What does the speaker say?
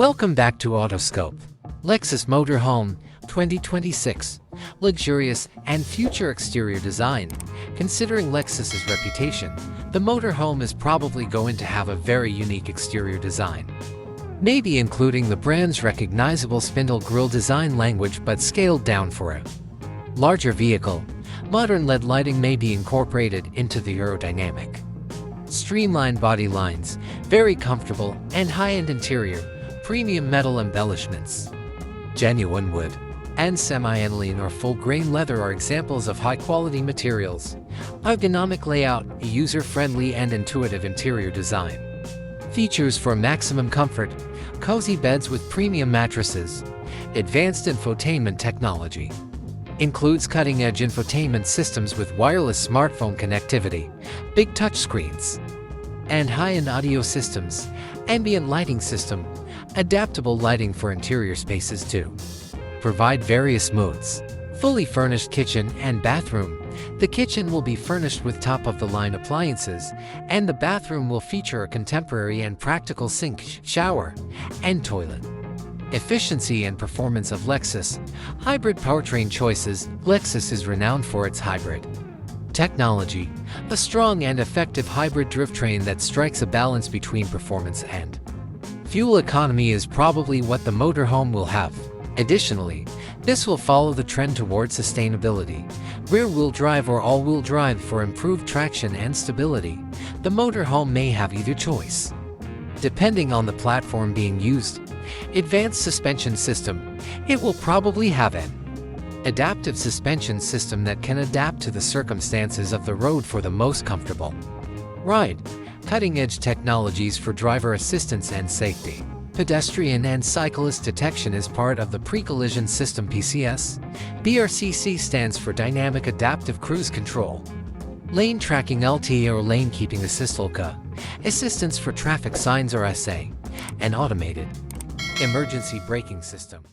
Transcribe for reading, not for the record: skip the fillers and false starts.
Welcome back to Autoscope. Lexus Motorhome 2026. Luxurious and future exterior design. Considering Lexus's reputation, the motorhome is probably going to have a very unique exterior design. Maybe including the brand's recognizable spindle grille design language but scaled down for a larger vehicle. Modern LED lighting may be incorporated into the aerodynamic. Streamlined body lines, very comfortable and high-end interior, premium metal embellishments. Genuine wood and semi-aniline or full-grain leather are examples of high-quality materials. Ergonomic layout, a user-friendly and intuitive interior design. Features for maximum comfort, cozy beds with premium mattresses. Advanced infotainment technology. Includes cutting-edge infotainment systems with wireless smartphone connectivity, big touchscreens, and high-end audio systems. Ambient Lighting System. Adaptable lighting for interior spaces too. Provide various modes. Fully furnished kitchen and bathroom. The kitchen will be furnished with top-of-the-line appliances, and the bathroom will feature a contemporary and practical sink, shower, and toilet. Efficiency and performance of Lexus. Hybrid Powertrain Choices. Lexus is renowned for its hybrid technology, a strong and effective hybrid drivetrain that strikes a balance between performance and fuel economy is probably what the motorhome will have. Additionally, this will follow the trend toward sustainability. Rear-wheel drive or all-wheel drive for improved traction and stability. The motorhome may have either choice, depending on the platform being used. Advanced suspension system. It will probably have an adaptive suspension system that can adapt to the circumstances of the road for the most comfortable ride. Cutting-edge technologies for driver assistance and safety. Pedestrian and cyclist detection is part of the pre-collision system PCS. DRCC stands for Dynamic Adaptive Cruise Control. Lane tracking LT or lane keeping assist LK. Assistance for traffic signs or SA. And automated emergency braking system.